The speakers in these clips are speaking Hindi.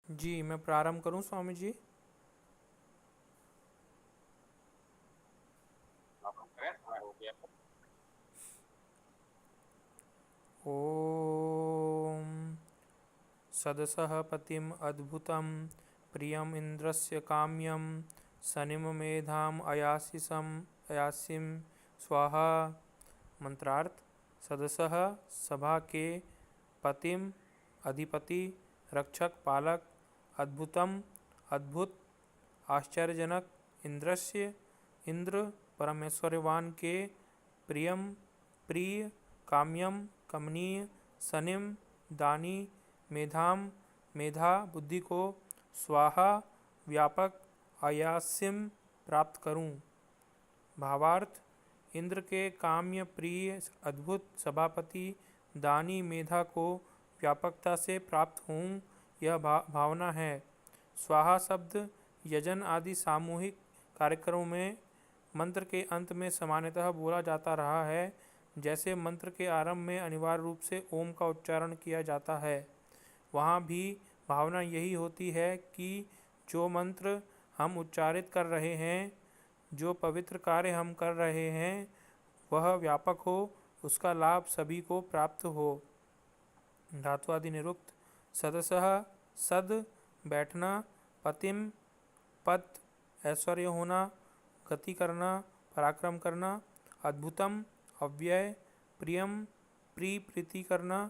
जी, मैं प्रारंभ करूं स्वामी जी। ओम सदसः पतिम अद्भुतम प्रियम इंद्रस्य काम्यम सनिम मेधाम अयासिम स्वाहा। मंत्रार्थ। सदसः सभा के पतिम अधिपति रक्षक पालक अद्भुतम अद्भुत आश्चर्यजनक इंद्रस्य इंद्र परमेश्वरवान के प्रियम प्रिय काम्यम कमनीय सनिम दानी मेधाम मेधा बुद्धि को स्वाहा व्यापक आयास्यम प्राप्त करूं। भावार्थ। इंद्र के काम्य प्रिय अद्भुत सभापति दानी मेधा को व्यापकता से प्राप्त हूँ, यह भावना है। स्वाहा शब्द यजन आदि सामूहिक कार्यक्रमों में मंत्र के अंत में सामान्यतः बोला जाता रहा है। जैसे मंत्र के आरंभ में अनिवार्य रूप से ओम का उच्चारण किया जाता है, वहाँ भी भावना यही होती है कि जो मंत्र हम उच्चारित कर रहे हैं, जो पवित्र कार्य हम कर रहे हैं, वह व्यापक हो, उसका लाभ सभी को प्राप्त हो। धातु आदि निरुक्त। सदसः सद बैठना, पतिम पद ऐश्वर्य होना, गति करना, पराक्रम करना, अद्भुतम अव्यय, प्रियम प्रीति करना,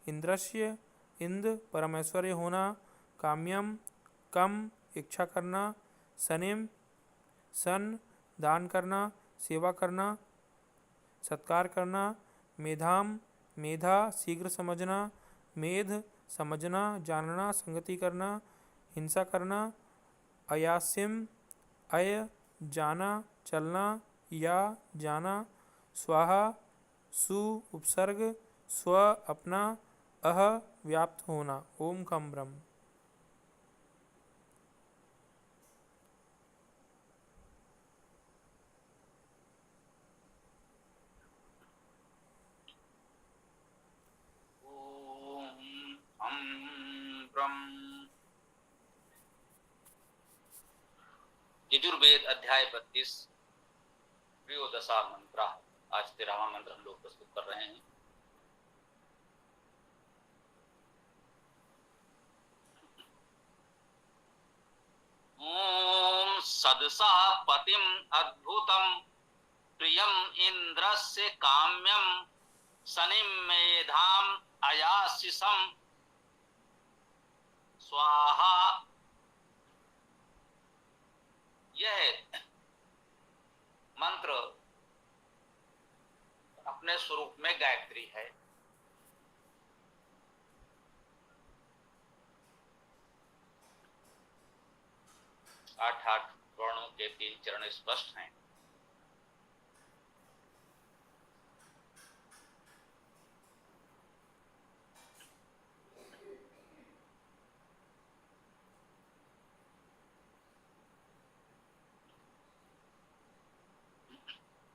इंद्रस्य इंद्र परमेश्वर्य होना, काम्यम कम इच्छा करना, सनिम सन दान करना, सेवा करना, सत्कार करना, मेधाम मेधा शीघ्र समझना, मेध समझना जानना संगति करना, हिंसा करना, अयास्यम अय जाना चलना या जाना, स्वाहा सु उपसर्ग स्व अपना, अह व्याप्त होना। ओम खम ब्रह्म। यजुर्वेद अध्याय 32 त्रयोदशा मंत्र। आज 13वां मंत्र हम लोग प्रस्तुत कर रहे हैं। ओम सदसा पतिम अद्भुतम प्रियम इंद्रस्य काम्यम सनिम मेधाम अयाशिषम स्वाहा। यह मंत्र अपने स्वरूप में गायत्री है। आठ वर्णों के 3 चरण स्पष्ट हैं।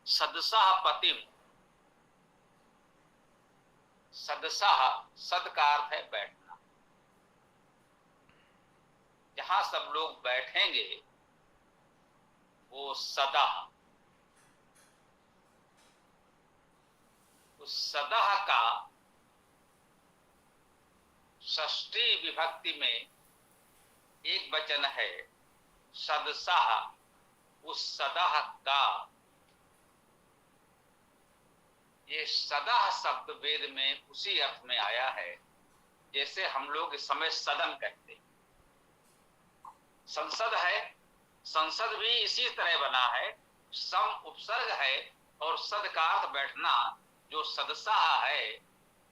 सदसः पतिम, सदसः सद का अर्थ है बैठना। जहां सब लोग बैठेंगे वो सदा, उस सदा का षष्ठी विभक्ति में एक वचन है सदसः। उस सदा का, ये सदा शब्द वेद में उसी अर्थ में आया है जैसे हम लोग इस समय सदन कहते हैं। संसद है, संसद भी इसी तरह बना है, सम उपसर्ग है और सद का अर्थ बैठना। जो सदसा है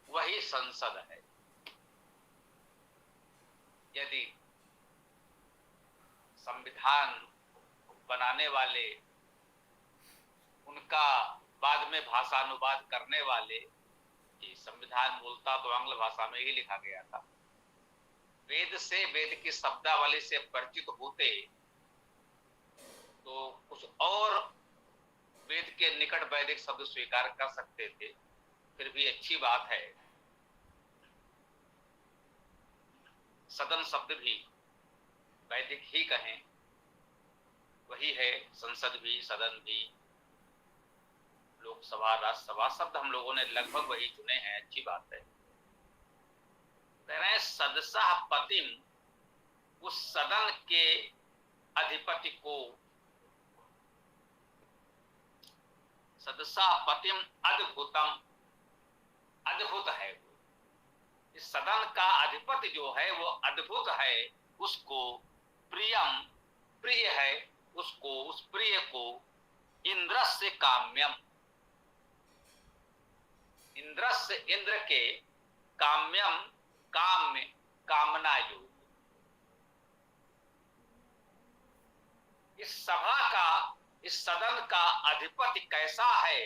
वही संसद है। यदि संविधान बनाने वाले, उनका बाद में भाषानुवाद करने वाले, कि संविधान मूलतः तो आंग्ल भाषा में ही लिखा गया था, वेद से, वेद की शब्दावली से परिचित होते तो कुछ और वेद के निकट वैदिक शब्द स्वीकार कर सकते थे। फिर भी अच्छी बात है सदन शब्द भी वैदिक ही कहें, वही है। संसद भी, सदन भी, लोकसभा, राज्यसभा शब्द हम लोगों ने लगभग वही चुने हैं, अच्छी बात है। कह रहे हैं सदसः पतिम, उस सदन के अधिपति को, सदसः पतिम अद्भुतम, अद्भुत है वो, इस सदन का अधिपति जो है वो अद्भुत है, उसको प्रियम, प्रिय है उसको, उस प्रिय को इंद्रस्य काम्यम, इंद्रस्य इंद्र के, काम्यम काम्य, कामना योग, इस सभा का, इस सदन का अधिपति कैसा है,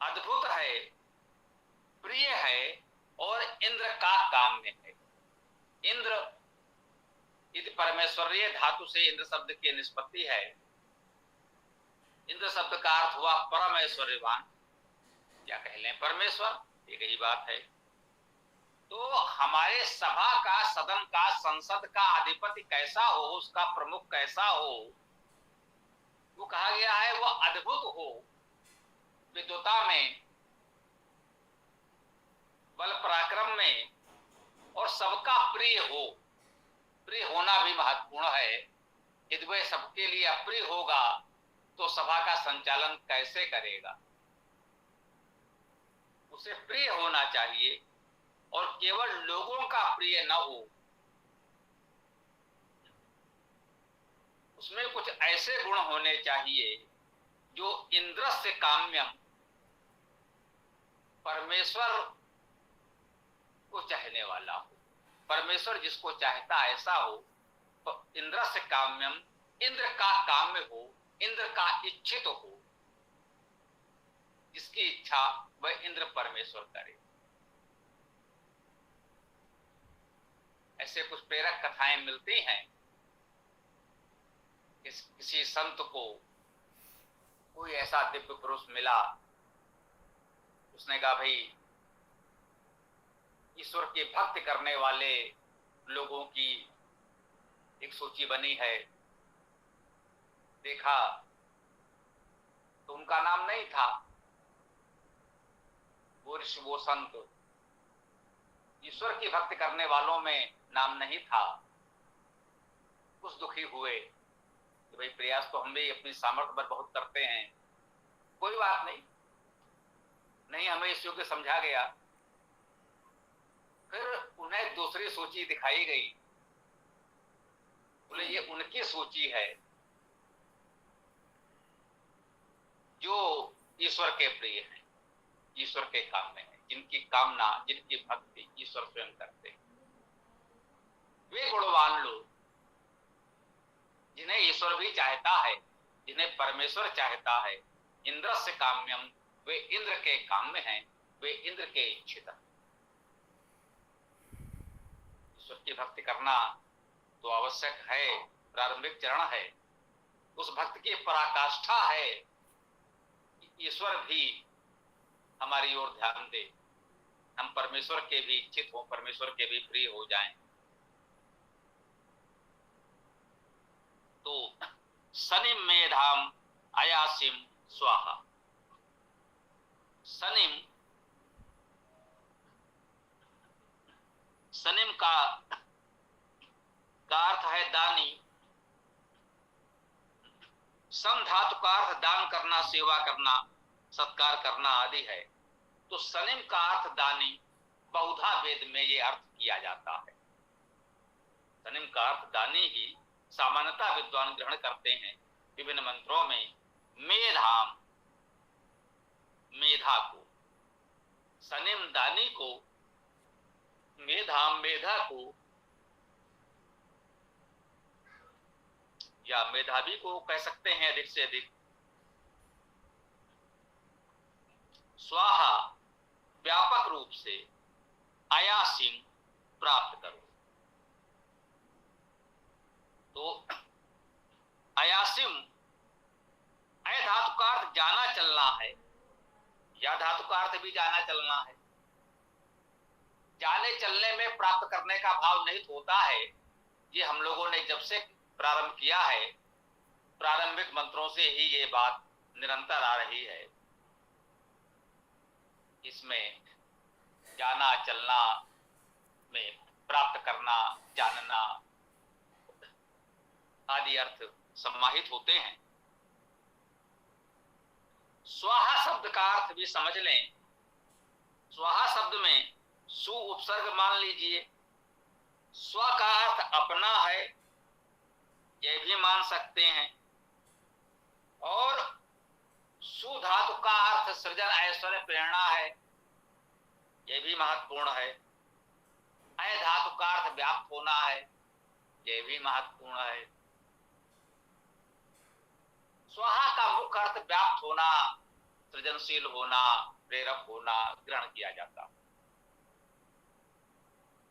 अद्भुत है, प्रिय है और इंद्र का काम्य है। इंद्र यदि परमेश्वरीय धातु से इंद्र शब्द की निष्पत्ति है, इंद्र शब्द का अर्थ हुआ परमेश्वरवान, क्या कह लें परमेश्वर, एक ही बात है। तो हमारे सभा का, सदन का, संसद का अधिपति कैसा हो, उसका प्रमुख कैसा हो, वो कहा गया है वो अद्भुत हो, विद्वता में, बल पराक्रम में, और सबका प्रिय हो। प्रिय होना भी महत्वपूर्ण है। यदि वह सबके लिए अप्रिय होगा तो सभा का संचालन कैसे करेगा। उसे प्रिय होना चाहिए और केवल लोगों का प्रिय न हो, उसमें कुछ ऐसे गुण होने चाहिए जो इंद्र से काम्यम, परमेश्वर को चाहने वाला हो, परमेश्वर जिसको चाहता ऐसा हो। तो इंद्र से काम्यम, इंद्र का काम्य हो, इंद्र का इच्छित हो, जिसकी इच्छा वह इंद्र परमेश्वर करे। ऐसे कुछ प्रेरक कथाएं मिलती हैं। किसी संत को कोई ऐसा दिव्य पुरुष मिला, उसने कहा भाई ईश्वर की भक्ति करने वाले लोगों की एक सूची बनी है, देखा तो उनका नाम नहीं था, वो ऋषि, वो संत, ईश्वर की भक्ति करने वालों में नाम नहीं था। कुछ दुखी हुए कि भाई प्रयास तो हम भी अपनी सामर्थ्य पर बहुत करते हैं, कोई बात नहीं, नहीं हमें इस योग्य समझा गया। फिर उन्हें दूसरी सूची दिखाई गई, बोले ये उनकी सूची है जो ईश्वर के प्रिय हैं, ईश्वर के काम में है, जिनकी कामना, जिनकी भक्ति ईश्वर स्वयं करते हैं। वे गुणवान लोग जिन्हें ईश्वर भी चाहता है, जिन्हें परमेश्वर चाहता है, इंद्र से काम्यम, वे इंद्र के काम में हैं, वे इंद्र के इच्छित हैं। ईश्वर की भक्ति करना तो आवश्यक है, प्रारंभिक चरण है। उस भक्ति की पराकाष्ठा है ईश्वर भी हमारी ओर ध्यान दे, हम परमेश्वर के भी इच्छित हो, परमेश्वर के भी प्रिय हो जाएं। तो सनिम मेधाम अयासिम स्वाहा, सनिम, सनिम का अर्थ है दानी, सन धातु का अर्थ दान करना, सेवा करना, सत्कार करना आदि है। तो सनिम का अर्थ दानी, बहुधा वेद में ये अर्थ किया जाता है। सनिम का अर्थ दानी ही सामान्यतः विद्वान ग्रहण करते हैं विभिन्न मंत्रों में। मेधाम, मेधा को, सनिम दानी को, मेधाम मेधा को, या मेधावी को कह सकते हैं अधिक से अधिक। स्वाहा, व्यापक रूप से, अयासिम, प्राप्त करो। तो अयासिम, अय धातु का अर्थ जाना चलना है, या धातु का अर्थ भी जाना चलना है। जाने चलने में प्राप्त करने का भाव निहित होता है। ये हम लोगों ने जब से प्रारंभ किया है, प्रारंभिक मंत्रों से ही ये बात निरंतर आ रही है। इसमें जाना चलना में प्राप्त करना, जानना आदि अर्थ समाहित होते हैं। स्वाहा शब्द का अर्थ भी समझ लें। स्वाहा शब्द में सु उपसर्ग मान लीजिए। स्व का अर्थ अपना है, यह भी मान सकते हैं। और सु धातु का अर्थ सृजन, ऐश्वर्य, प्रेरणा है, यह भी महत्वपूर्ण है। अय धातु का अर्थ व्याप्त होना है, यह भी महत्वपूर्ण है। स्वाहा का मुख्य अर्थ व्याप्त होना, सृजनशील होना, प्रेरक होना ग्रहण किया जाता।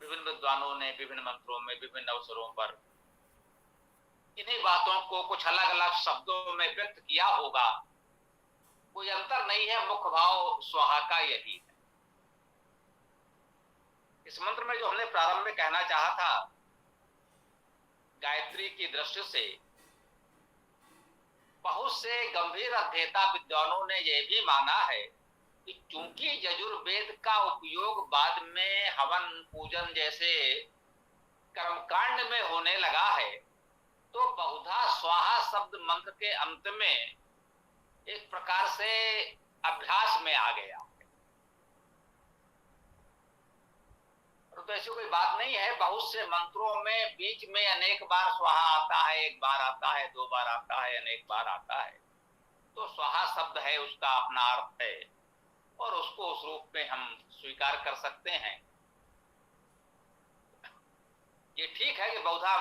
विभिन्न विद्वानों ने विभिन्न मंत्रों में विभिन्न अवसरों पर इन्हीं बातों को कुछ अलग अलग शब्दों में व्यक्त किया होगा। कोई अंतर नहीं है, मुख्य भाव स्वाहा का यही है। इस मंत्र में जो हमने प्रारंभ में कहना चाहा था, गायत्री की दृष्टि से बहुत से गंभीर अध्येता विद्वानों ने यह भी माना है कि चूंकि यजुर्वेद का उपयोग बाद में हवन पूजन जैसे कर्मकांड में होने लगा है, तो बहुधा स्वाहा शब्द मंत्र के अंत में एक प्रकार से अभ्यास में आ गया। तो ऐसी कोई बात नहीं है। बहुत से मंत्रों में बीच में अनेक बार स्वाहा आता है, एक बार आता है, दो बार आता है, अनेक बार आता है। तो स्वाहा शब्द है, उसका अपना अर्थ है और उसको उस रूप में हम स्वीकार कर सकते हैं। ये ठीक है कि बहुधा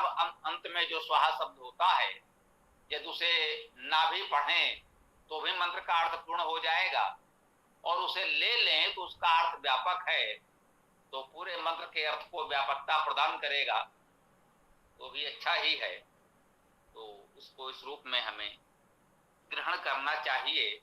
अंत में जो स्वाहा शब्द होता है, यदि उसे ना भी पढ़ें तो भी मंत्र का अर्थ पूर्ण हो जाएगा, और उसे ले लें तो उसका अर्थ व्यापक है, तो पूरे मंत्र के अर्थ को व्यापकता प्रदान करेगा, तो भी अच्छा ही है। तो उसको इस रूप में हमें ग्रहण करना चाहिए।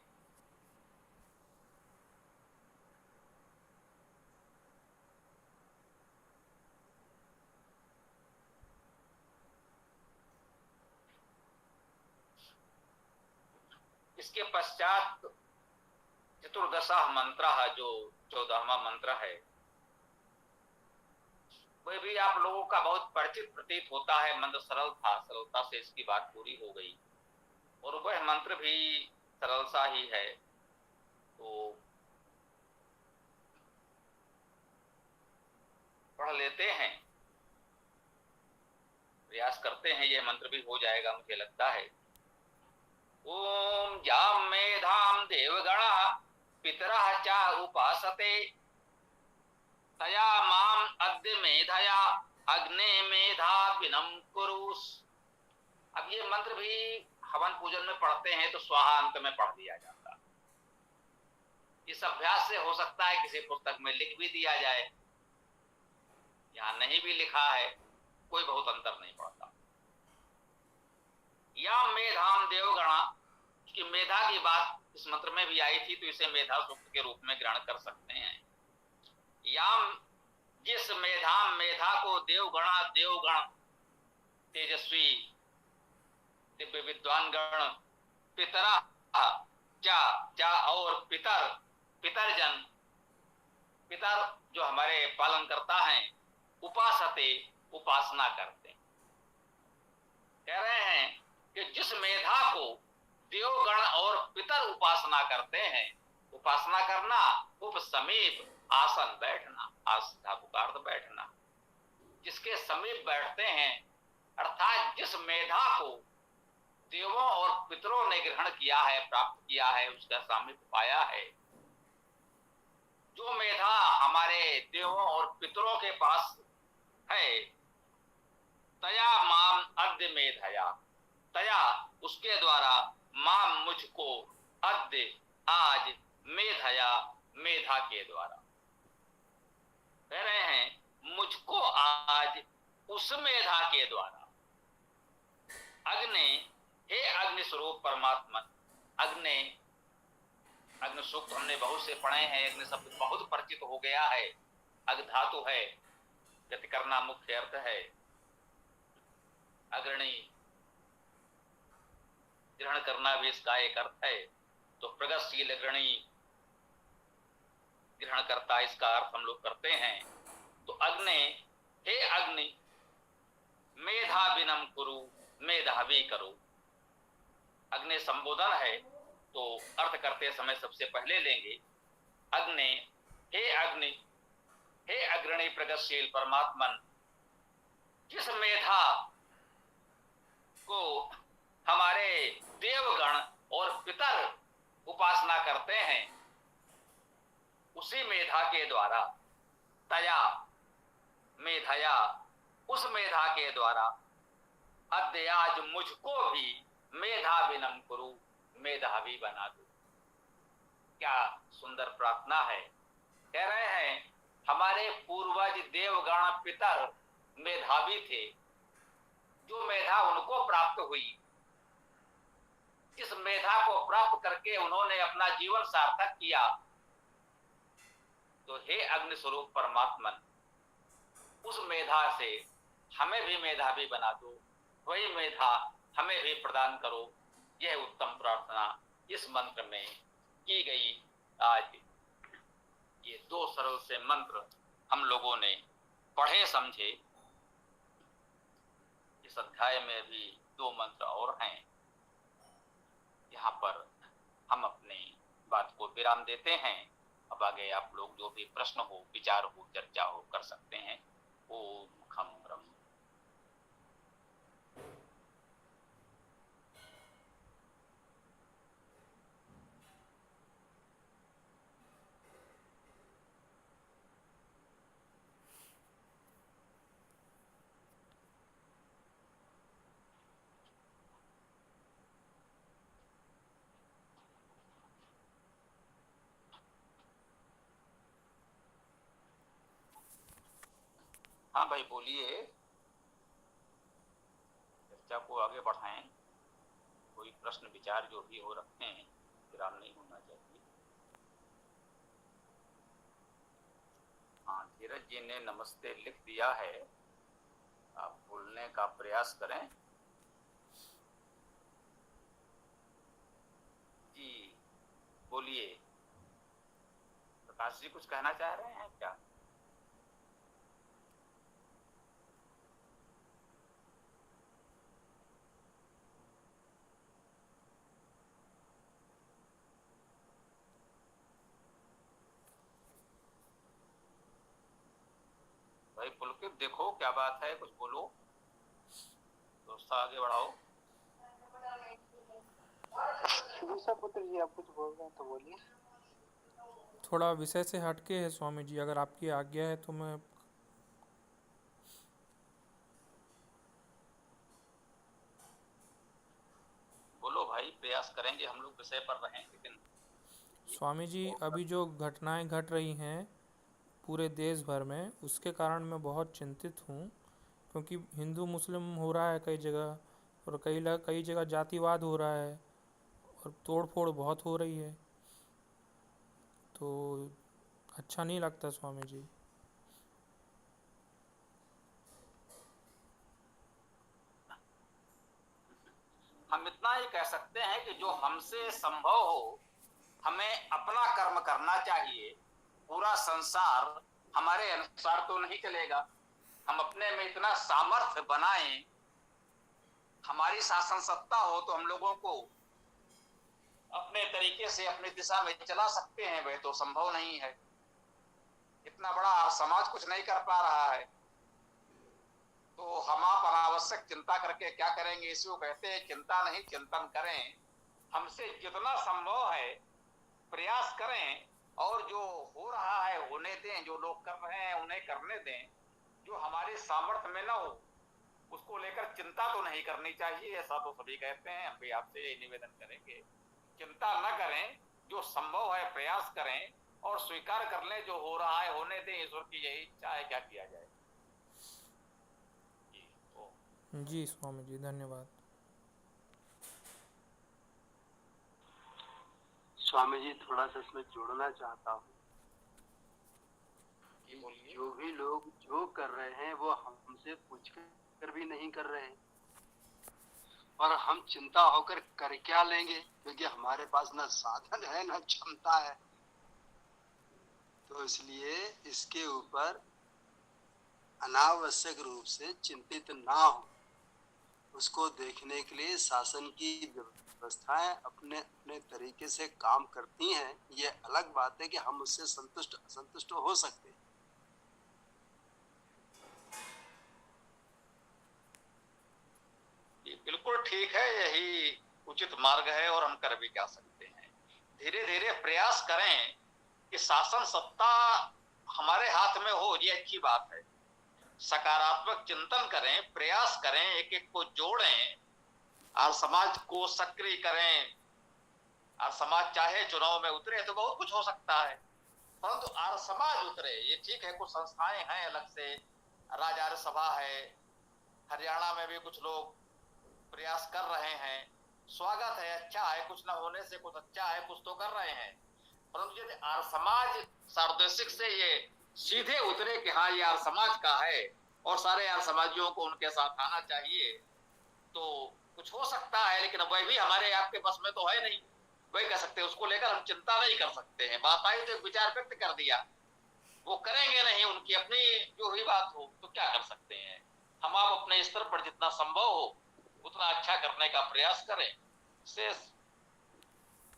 इसके पश्चात चतुर्दशा मंत्र, जो 14वां मंत्र है, वह भी आप लोगों का बहुत परिचित प्रतीत होता है। मंत्र सरल था, सरलता से इसकी बात पूरी हो गई, और वह मंत्र भी सरल सा ही है। तो पढ़ लेते हैं, प्रयास करते हैं, यह मंत्र भी हो जाएगा मुझे लगता है। ओम जाम मेधाम देवगणा पितरः च उपासते तया माम अद्य मेधया अग्ने मेधा विनम कुरुस। अब ये मंत्र भी हवन पूजन में पढ़ते हैं तो स्वाहा अंत में पढ़ दिया जाता। इस अभ्यास से हो सकता है किसी पुस्तक में लिख भी दिया जाए, यहां नहीं भी लिखा है, कोई बहुत अंतर नहीं पड़ता। या मेधाम देवगणा, उसकी मेधा की बात इस मंत्र में भी आई थी, तो इसे मेधा सूक्त के रूप में ग्रहण कर सकते हैं। याम, जिस मेधाम, मेधा को देवगणा, देवगण तेजस्वी दिव्य विद्वान गण, पितरा चा और पितर, पितरजन, पितर जो हमारे पालन करता है, उपासते उपासना करते हैं। कह रहे हैं कि जिस मेधा को देवगण और पितर उपासना करते हैं, उपासना करना उप समीप, आसन बैठना, आस्था बैठना, जिसके समीप बैठते हैं, अर्थात जिस मेधा को देवों और पितरों ने ग्रहण किया है, प्राप्त किया है, उसका सामीप्य पाया है, जो मेधा हमारे देवों और पितरों के पास है, तया माम अद्य मेधया, तया उसके द्वारा, माम मुझको, अद्य आज, मेधया मेधा के द्वारा। कह रहे हैं मुझको आज उस मेधा के द्वारा, अग्नि, हे अग्नि स्वरूप परमात्मा, अग्नि, अग्नि सूक्त हमने बहुत से पढ़े हैं, अग्नि शब्द बहुत परिचित हो गया है। अग धातु है, गति करना मुख्य अर्थ है। अग्रणी ग्रहण करना भी इसका एक अर्थ है। तो प्रगतिशील अग्रणी ग्रहण करता, इसका अर्थ हम लोग करते हैं। तो अग्नि, हे अग्नि मेधाविनम कुरु, मेधावी करो। अग्नि संबोधन है, तो अर्थ करते समय सबसे पहले लेंगे अग्नि, हे अग्नि, हे अग्रणी प्रगतिशील परमात्मन, जिस मेधा को हमारे देवगण और पितर उपासना करते हैं, उसी मेधा के द्वारा, तया मेधया, उस मेधा के द्वारा अद्य आज मुझको भी मेधाविनम कुरु, मेधावी बना दो। क्या सुंदर प्रार्थना है। कह रहे हैं हमारे पूर्वज देवगण पितर मेधावी थे, जो मेधा उनको प्राप्त हुई, इस मेधा को प्राप्त करके उन्होंने अपना जीवन सार्थक किया। तो हे अग्नि स्वरूप परमात्मन, उस मेधा से हमें भी मेधावी बना दो, वही मेधा हमें भी प्रदान करो। यह उत्तम प्रार्थना इस मंत्र में की गई। आज ये 2 सरल से मंत्र हम लोगों ने पढ़े समझे। इस अध्याय में भी 2 मंत्र और हैं। यहाँ पर हम अपनी बात को विराम देते हैं। अब आगे आप लोग जो भी प्रश्न हो, विचार हो, चर्चा हो, कर सकते हैं। ओम खम ब्रह्म। हाँ भाई बोलिए, चर्चा को आगे बढ़ाएं। कोई प्रश्न विचार जो भी हो रखे हैं, विराम नहीं होना चाहिए। हाँ, धीरज जी ने नमस्ते लिख दिया है, आप बोलने का प्रयास करें। जी बोलिए। प्रकाश जी कुछ कहना चाह रहे हैं क्या? भाई पुलकित देखो क्या बात है, कुछ बोलो, दोस्ता आगे बढ़ाओ। पुत्र जी आप कुछ बोल रहे हैं तो बोलिए। थोड़ा विषय से हटके है स्वामी जी, अगर आपकी आज्ञा है तो मैं। बोलो भाई, प्रयास करेंगे हम लोग विषय पर रहें, लेकिन स्वामी जी अभी जो घटनाएं घट रही हैं पूरे देश भर में, उसके कारण मैं बहुत चिंतित हूँ। क्योंकि हिंदू मुस्लिम हो रहा है कई जगह, और कई जगह जातिवाद हो रहा है, और तोड़ फोड़ बहुत हो रही है। तो अच्छा नहीं लगता स्वामी जी। हम इतना ही कह सकते हैं कि जो हमसे संभव हो, हमें अपना कर्म करना चाहिए। पूरा संसार हमारे अनुसार तो नहीं चलेगा। हम अपने में इतना सामर्थ्य बनाएं, हमारी शासन सत्ता हो तो हम लोगों को अपने तरीके से अपनी दिशा में चला सकते हैं। वह तो संभव नहीं है। इतना बड़ा समाज कुछ नहीं कर पा रहा है, तो हम आप अनावश्यक चिंता करके क्या करेंगे? इसको कहते हैं चिंता नहीं, चिंतन करें। हमसे जितना संभव है प्रयास करें, और जो हो रहा है होने दें, जो लोग कर रहे हैं उन्हें करने दें। जो हमारे सामर्थ्य में ना हो उसको लेकर चिंता तो नहीं करनी चाहिए, ऐसा तो सभी कहते हैं। हम भी आपसे यही निवेदन करेंगे, चिंता न करें, जो संभव है प्रयास करें और स्वीकार कर लें जो हो रहा है होने दें। ईश्वर की यही इच्छा है, क्या किया जाए। जी स्वामी जी धन्यवाद। स्वामी जी थोड़ा सा इसमें जोड़ना चाहता हूँ। जी बोलिए। जो भी लोग जो कर रहे हैं वो हमसे पूछ कर भी नहीं कर रहे हैं, और हम चिंता होकर कर क्या लेंगे, क्योंकि हमारे पास ना साधन है ना क्षमता है। तो इसलिए इसके ऊपर अनावश्यक रूप से चिंतित ना हो। उसको देखने के लिए शासन की व्यवस्थाएं अपने अपने तरीके से काम करती हैं। ये अलग बात है कि हम उससे संतुष्ट असंतुष्ट हो सकते हैं। ये बिल्कुल ठीक है, यही उचित मार्ग है और हम कर भी क्या सकते हैं। धीरे धीरे प्रयास करें कि शासन सत्ता हमारे हाथ में हो, ये अच्छी बात है। सकारात्मक चिंतन करें, प्रयास करें, एक एक को जोड़ें और समाज को सक्रिय करें। और समाज चाहे चुनाव में उतरे तो बहुत कुछ हो सकता है, परंतु आर्य समाज उतरे ये ठीक है। कुछ संस्थाएं हैं अलग से, राज्य आर्य सभा है, हरियाणा में भी कुछ लोग प्रयास कर रहे हैं, स्वागत है, अच्छा है। कुछ न होने से कुछ अच्छा है, कुछ तो कर रहे हैं। परंतु यदि आर्य समाज सार्वदेशिक से ये सीधे उतरे कि हाँ ये आर्य समाज का है और सारे आर्य समाजियों को उनके साथ आना चाहिए, तो कुछ हो सकता है। लेकिन वह भी हमारे आपके बस में तो है नहीं, वही कर सकते हैं। उसको लेकर हम चिंता नहीं कर सकते हैं। बात आई तो एक विचार व्यक्त कर दिया, वो करेंगे नहीं, उनकी अपनी जो हुई बात हो, तो क्या कर सकते हैं। हम आप अपने स्तर पर जितना संभव हो उतना अच्छा करने का प्रयास करें, शेष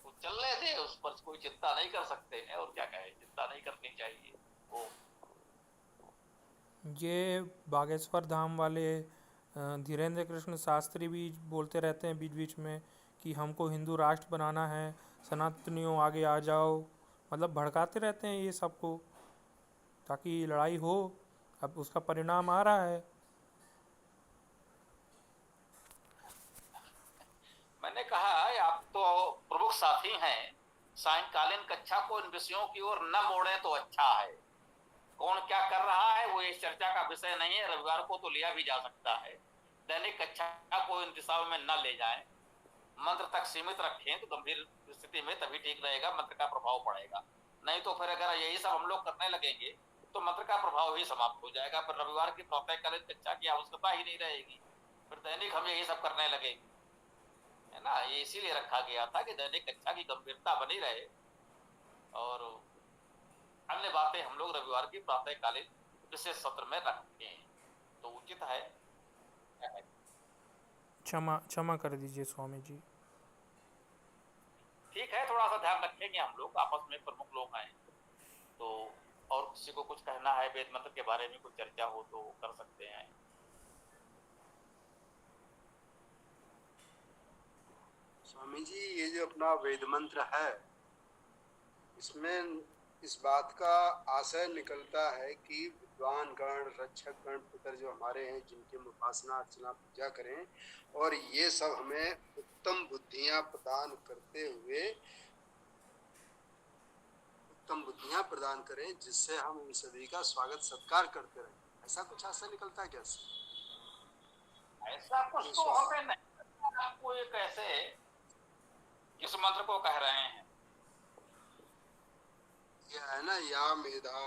वो चलने दे, उस पर कोई चिंता नहीं कर सकते हैं। और क्या कहें, चिंता नहीं करनी चाहिए वो। ये बागेश्वर धाम वाले धीरेन्द्र कृष्ण शास्त्री भी बोलते रहते हैं बीच बीच में कि हमको हिंदू राष्ट्र बनाना है, सनातनियों आगे आ जाओ। मतलब भड़काते रहते हैं ये सबको ताकि लड़ाई हो। अब उसका परिणाम आ रहा है। मैंने कहा आप तो प्रमुख साथी हैं, सायंकालीन कक्षा को इन विषयों की ओर न मोड़े तो अच्छा है। कौन क्या कर रहा है वो इस चर्चा का विषय नहीं है, रविवार को तो लिया भी जा सकता है। दैनिक कक्षा को इन दिशाओं में न ले जाएं, मंत्र तक सीमित रखें तो गंभीर स्थिति में तभी ठीक रहेगा, मंत्र का प्रभाव पड़ेगा। नहीं तो फिर अगर यही सब हम लोग करने लगेंगे तो मंत्र का प्रभाव ही समाप्त हो जाएगा, फिर रविवार की प्रातःकालीन कक्षा की आवश्यकता ही नहीं रहेगी, फिर दैनिक हम यही सब करने लगेंगे, है ना। ये इसीलिए रखा गया था कि दैनिक कक्षा की गंभीरता बनी रहे और अन्य बातें हम लोग रविवार की प्रातःकालीन विशेष सत्र में रखें तो उचित है। क्षमा क्षमा कर दीजिए स्वामी जी। ठीक है, थोड़ा सा ध्यान रखेंगे हम लोग, आपस में प्रमुख लोग हैं तो। और किसी को कुछ कहना है वेद मंत्र के बारे में, कुछ चर्चा हो तो कर सकते हैं। स्वामी जी, ये जो अपना वेद मंत्र है, इसमें इस बात का आशय निकलता है कि विद्वान गण, रक्षक गण, पितर जो हमारे हैं, जिनकी हम उपासना अर्चना पूजा करें, और ये सब हमें उत्तम बुद्धियां प्रदान करते हुए उत्तम बुद्धियां प्रदान करें, जिससे हम उन सभी का स्वागत सत्कार करते रहें। ऐसा कुछ आशय निकलता है क्या? ऐसा कुछ तो हमें नहीं, आपको ये कैसे किस मंत्र को कह रहे हैं? यह है ना, या मेधा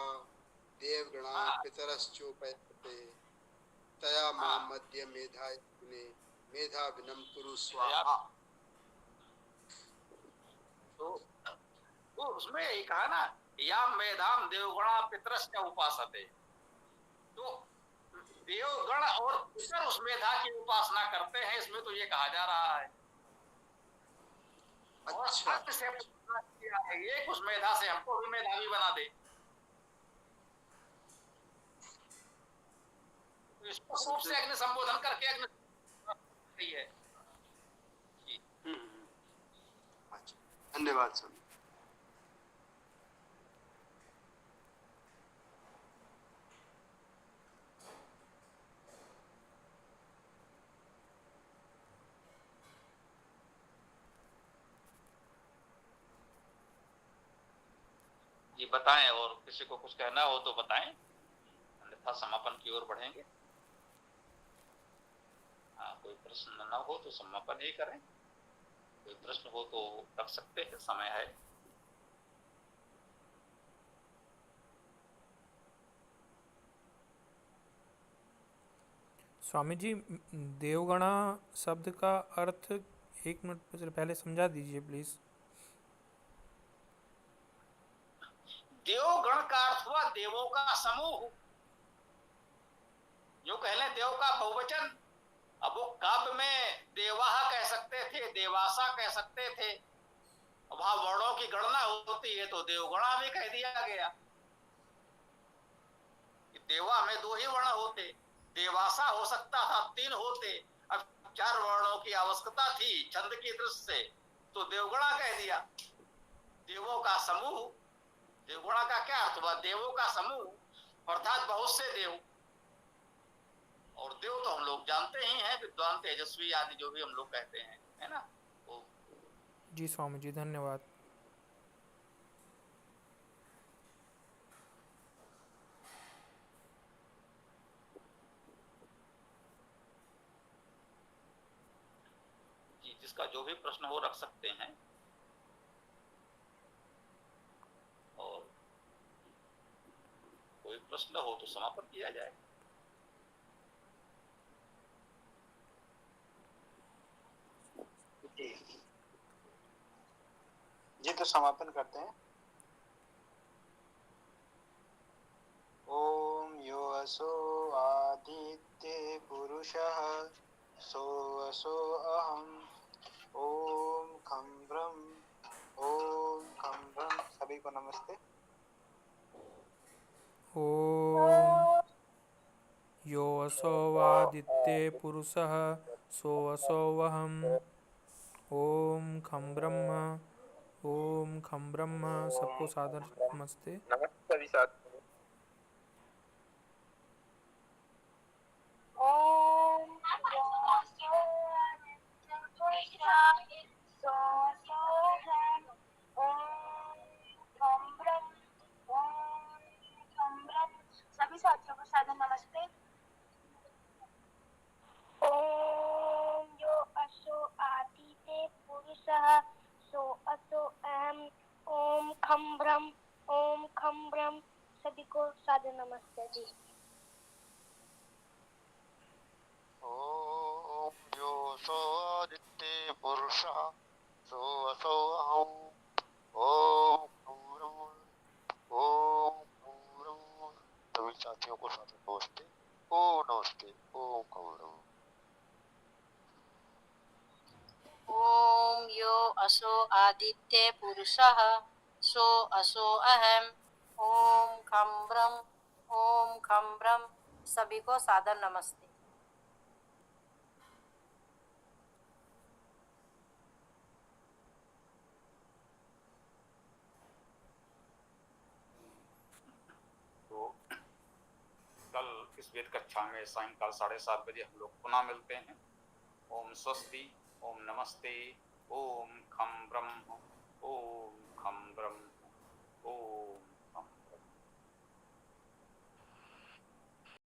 देवगणा हाँ पितरश्चोपयते तया मां हाँ, मध्य मेधा मेधा विनम कुरु स्वाहा। तो तो उसमें यही कहा ना, या मेधाम देवगणा पितरश्च उपासते। तो देवगण और पितर उस मेधा की उपासना करते हैं, इसमें तो ये कहा जा रहा है। और अच्छा, अंत से किया है ये, उस मेधा से हमको भी मेधावी बना दे। तो स्पष्ट रूप से अग्नि संबोधन करके अग्नि है। अच्छा, धन्यवाद स्वामी। जी बताएं, और किसी को कुछ कहना हो तो बताएं, अन्यथा समापन की ओर बढ़ेंगे। हाँ, कोई प्रश्न न हो तो समापन ही करें, कोई प्रश्न हो तो रख सकते हैं, समय है। स्वामी जी, देवगणा शब्द का अर्थ 1 मिनट पहले समझा दीजिए प्लीज। देवगण का अर्थ हुआ देवों का समूह। जो कह लें देव का बहुवचन। अब वो काव्य में देवाहा कह सकते थे, देवासा कह सकते थे। वहां वर्णों की गणना होती है तो देवगणा में कह दिया गया। देवा में 2 ही वर्ण होते, देवासा हो सकता था 3 होते, अब 4 वर्णों की आवश्यकता थी छंद की दृष्टि से, तो देवगणा कह दिया। देवों का समूह। देवगणा का क्या अर्थ हुआ? देवों का समूह अर्थात बहुत से देव। और देव तो हम लोग जानते ही हैं, विद्वान, तेजस्वी आदि जो भी हम लोग कहते हैं, है ना। वो जी स्वामी जी, धन्यवाद। जी, जिसका जो भी प्रश्न हो रख सकते हैं। और कोई प्रश्न हो तो समापन किया जाए। जी तो समापन करते हैं। ओम यो असो आदित्य पुरुषः सो असो अहम ओम खम ब्रह्म सभी को नमस्ते। ओम यो असो वादित्ये पुरुषः सो असो वहम्। ओम खम ब्रह्म सबको सादर नमस्ते। नमस्ते सभी साथ। सभी साथियों को सादर नमस्ते। ओम यो असो आदिते पुरुषः सो असो अहम ओम खम ब्रह्म सभी को सादर नमस्ते जी। ओम यो असो आदित्य पुरुषः सो असो अहम ओम सभी साथियों को सादर नमस्ते। ओ नमस्ते। ओम कौरव। ओम यो असो आदित्य पुरुषः सो असो अहम ओम खम ब्रह्म सभी को सादर नमस्ते। तो कल इस वेद कक्षा में सायंकाल 7:30 बजे हम लोग पुनः मिलते हैं। ओम स्वस्ति, ओम नमस्ते, ओम खम ब्रह्म।